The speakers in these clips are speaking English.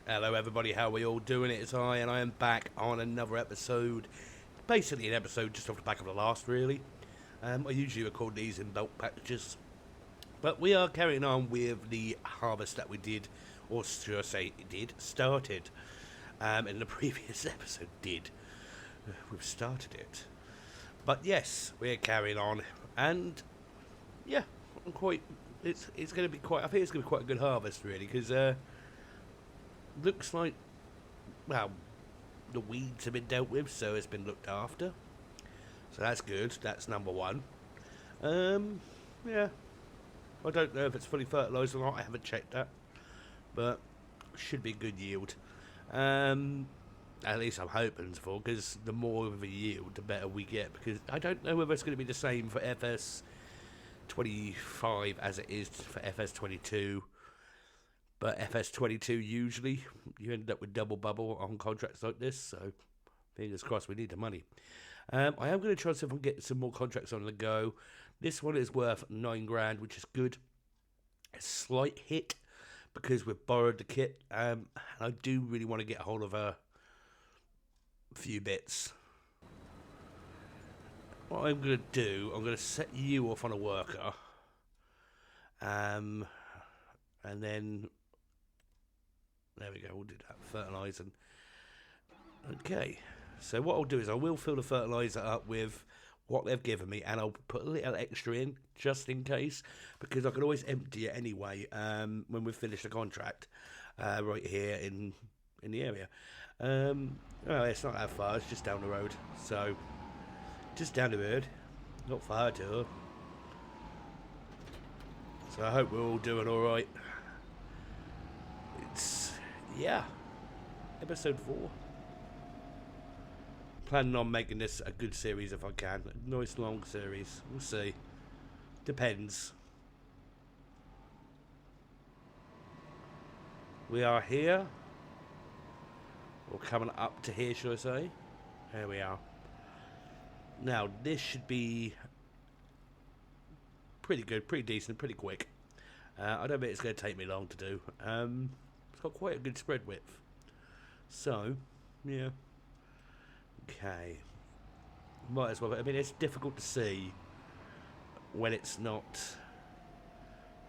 Hello everybody, how are we all doing? It's I, and I am back on another episode. Basically an episode just off the back of the last, really. I usually record these in bulk packages. But we are carrying on with the harvest that we did, or should I say started in the previous episode. We've started it. But yes, we're carrying on, and yeah, I'm quite, it's going to be quite, I think it's going to be quite a good harvest, really, because looks like, well, the weeds have been dealt with, so it's been looked after. So that's good. That's number one. Yeah. I don't know if it's fully fertilised or not. I haven't checked that, but should be a good yield. At least I'm hoping for, because the more of a yield, the better we get. Because I don't know whether it's going to be the same for FS 25 as it is for FS 22. But FS22 usually you end up with double bubble on contracts like this, so fingers crossed. We need the money. I am going to try to see if I can get some more contracts on the go. This one is worth 9 grand, which is good. A slight hit because we've borrowed the kit. And I do really want to get a hold of a few bits. What I'm going to do, I'm going to set you off on a worker. And then there we go, we'll do that, fertilising. Okay, so what I'll do is I will fill the fertiliser up with what they've given me, and I'll put a little extra in, just in case, because I can always empty it anyway when we've finished the contract, right here in the area. Well, it's not that far, it's just down the road, so, just down the road, not far at all. So I hope we're all doing alright. Yeah, episode 4. Planning on making this a good series if I can. A nice long series. We'll see. Depends. We are here. Or coming up to here, should I say. There we are. Now, this should be pretty good, pretty decent, pretty quick. I don't think it's going to take me long to do. It's got quite a good spread width. So, yeah. Okay. Might as well. I mean, it's difficult to see when it's not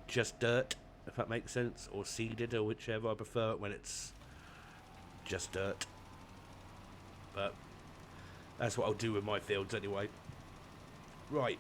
just dirt, if that makes sense, or seeded, or whichever. I prefer it when it's just dirt. But that's what I'll do with my fields anyway. Right.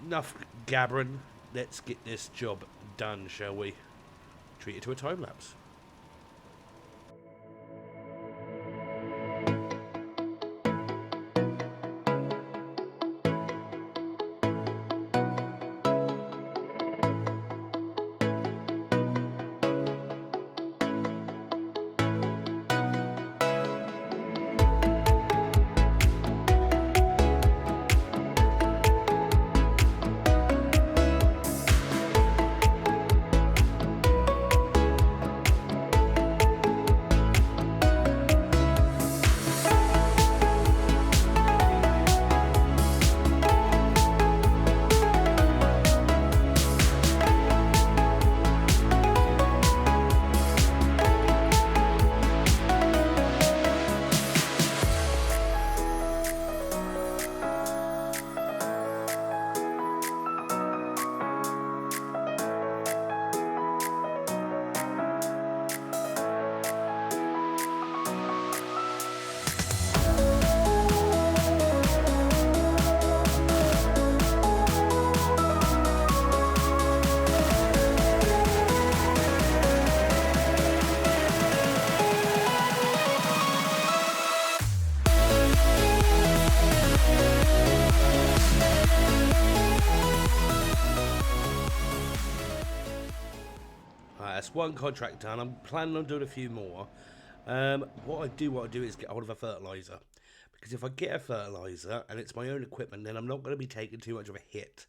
Enough gabbering. Let's get this job done, shall we? Treat it to a time lapse. That's one contract done. I'm planning on doing a few more. What I do want to do is get hold of a fertiliser. Because if I get a fertiliser and it's my own equipment, then I'm not going to be taking too much of a hit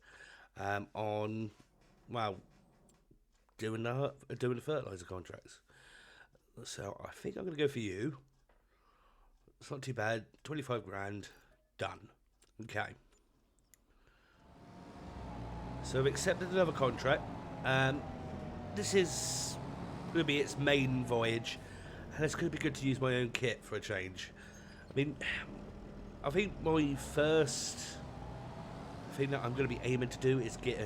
on, well, doing the fertiliser contracts. So I think I'm going to go for you. It's not too bad. 25 grand. Done. Okay. So I've accepted another contract. This is going to be its main voyage, and it's going to be good to use my own kit for a change. I mean, I think my first thing that I'm going to be aiming to do is get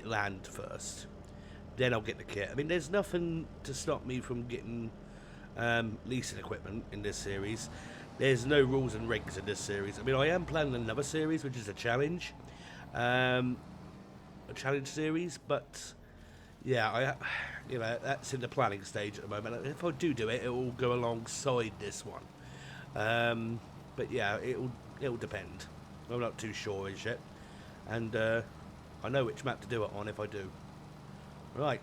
land first. Then I'll get the kit. I mean, there's nothing to stop me from getting leasing equipment in this series. There's no rules and regs in this series. I mean, I am planning another series, which is a challenge series, but yeah, that's in the planning stage at the moment. If I do it, it will go alongside this one. But yeah, it'll depend. I'm not too sure as yet, and I know which map to do it on if I do. Right.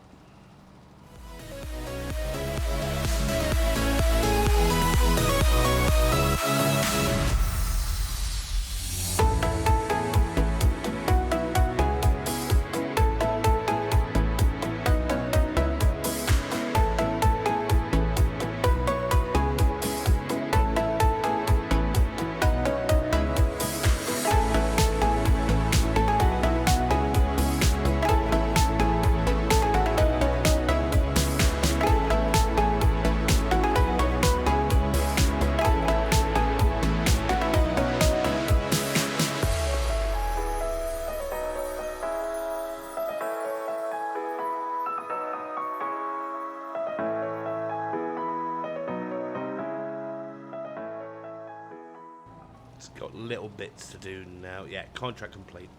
It's got little bits to do now. Yeah, contract complete.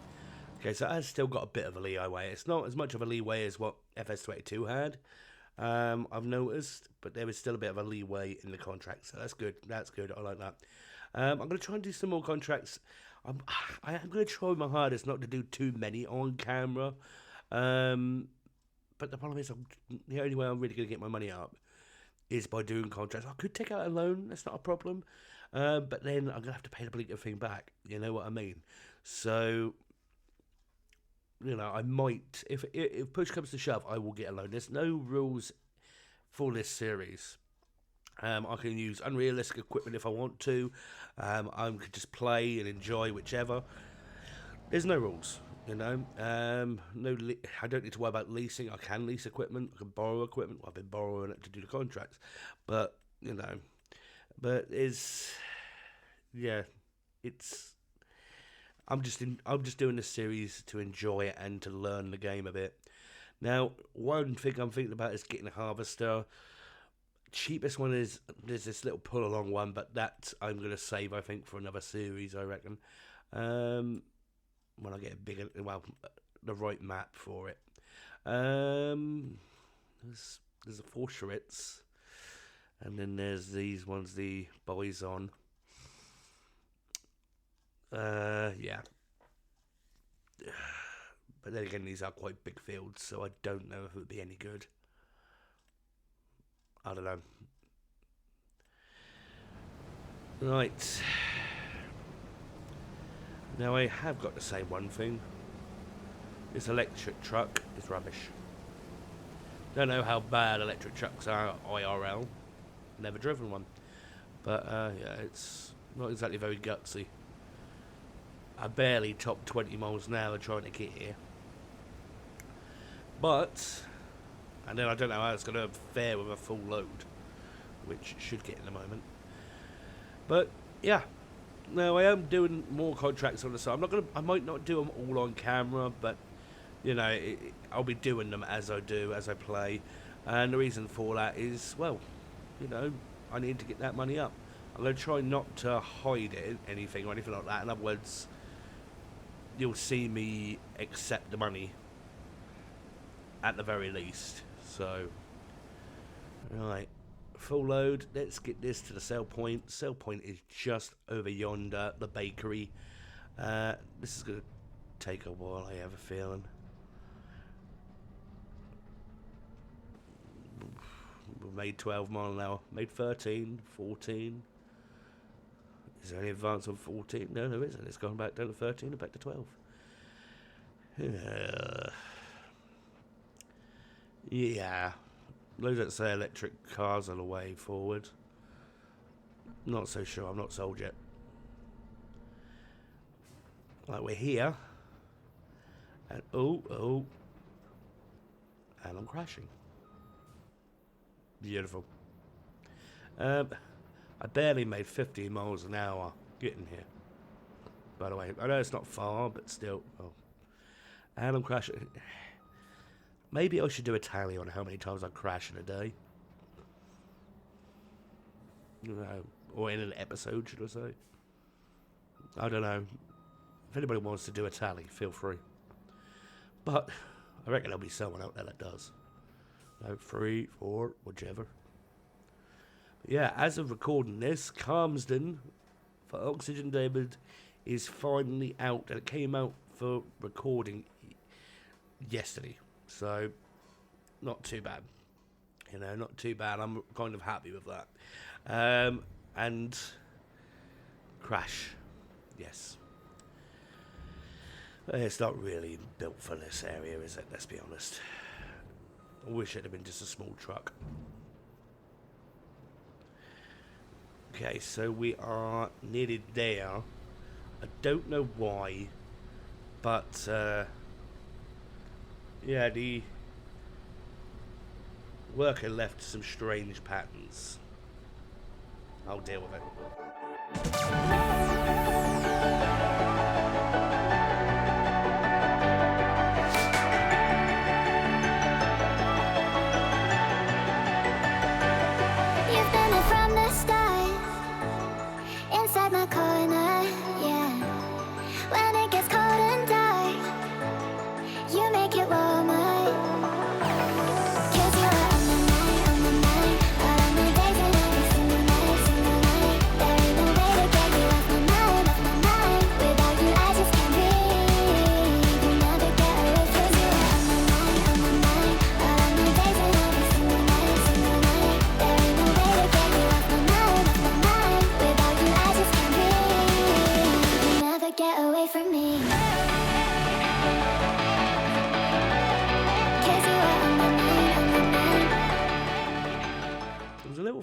Okay, so I've still got a bit of a leeway. It's not as much of a leeway as what FS22 had, I've noticed, but there is still a bit of a leeway in the contract, so that's good. That's good. I like that. I'm going to try and do some more contracts. I'm going to try my hardest not to do too many on camera, but the problem is the only way I'm really going to get my money up is by doing contracts. I could take out a loan, that's not a problem, but then I'm going to have to pay the bleeding thing back, you know what I mean? So, I might, if push comes to shove, I will get a loan. There's no rules for this series. I can use unrealistic equipment if I want to. I could just play and enjoy whichever. There's no rules, I don't need to worry about leasing. I can lease equipment. I can borrow equipment. I've been borrowing it to do the contracts, but I'm just doing this series to enjoy it and to learn the game a bit. Now, one thing I'm thinking about is getting a harvester. Cheapest one there's this little pull along one, but that I'm going to save, I think, for another series, I reckon. When I get the right map for it. There's the four charrettes, and then there's these ones, the bison. Yeah. But then again, these are quite big fields, so I don't know if it would be any good. I don't know. Right. Now I have got to say one thing. This electric truck is rubbish. Don't know how bad electric trucks are IRL. Never driven one. But yeah, it's not exactly very gutsy. I barely topped 20 miles an hour trying to get here. But, and then I don't know how it's going to fare with a full load, which should get in a moment. But yeah, now I am doing more contracts on the side. I might not do them all on camera, but I'll be doing them as I play. And the reason for that is, well, I need to get that money up. I'm going to try not to hide anything or anything like that. In other words, you'll see me accept the money at the very least. So, right, full load. Let's get this to the sell point. Sell point is just over yonder, the bakery. This is going to take a while, I have a feeling. We made 12 mile an hour. Made 13, 14. Is there any advance on 14? No, there isn't. It's gone back down to 13 and back to 12. Yeah. Those that say electric cars are the way forward. Not so sure. I'm not sold yet. Right, we're here. And oh. And I'm crashing. Beautiful. I barely made 15 miles an hour getting here. By the way, I know it's not far, but still. Oh. And I'm crashing. Maybe I should do a tally on how many times I crash in a day. Or in an episode, should I say. I don't know. If anybody wants to do a tally, feel free. But I reckon there'll be someone out there that does. 3, 4, whichever. But yeah, as of recording this, Calmsden for Oxygen David is finally out, and it came out for recording yesterday. So, not too bad. Not too bad. I'm kind of happy with that. And crash. Yes. It's not really built for this area, is it? Let's be honest. I wish it had been just a small truck. Okay, so we are nearly there. I don't know why, but yeah, the worker left some strange patterns. I'll deal with it.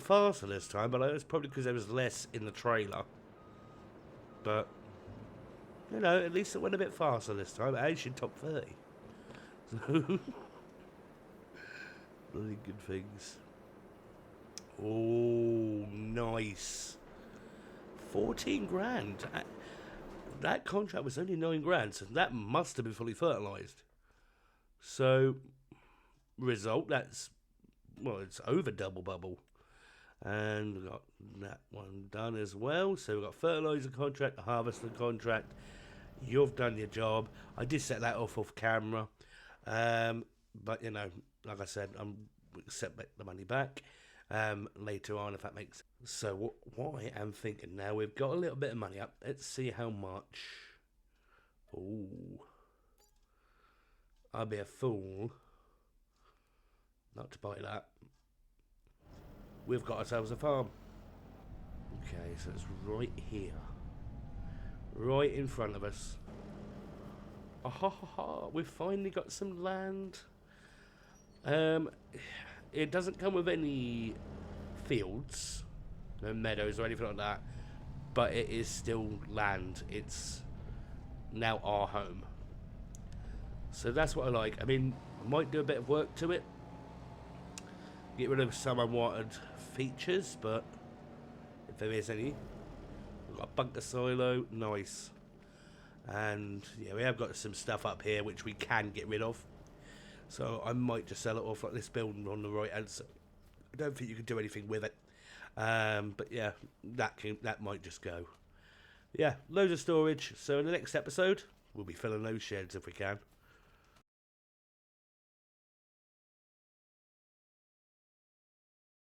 Faster this time, but it's probably because there was less in the trailer. But at least it went a bit faster this time. It actually top 30. So really good things. Oh, nice. 14 grand. That contract was only 9 grand, so that must have been fully fertilized. So result, it's over double bubble. And we've got that one done as well. So we've got fertilizer contract, harvester contract. You've done your job. I did set that off camera. But, like I said, I'm set the money back later on, if that makes sense. So what I am thinking now, we've got a little bit of money up. Let's see how much. Ooh. I'll be a fool not to buy that. We've got ourselves a farm. Okay, so it's right here. Right in front of us. Ah ha ha ha, we've finally got some land. It doesn't come with any fields, no meadows or anything like that, but it is still land. It's now our home. So that's what I like. I mean, I might do a bit of work to it. Get rid of some unwanted features, but if there is any. We've got a bunker silo, nice. And yeah, we have got some stuff up here which we can get rid of. So I might just sell it off like this building on the right hand side. I don't think you can do anything with it. But yeah, that might just go. Yeah, loads of storage. So in the next episode, we'll be filling those sheds if we can.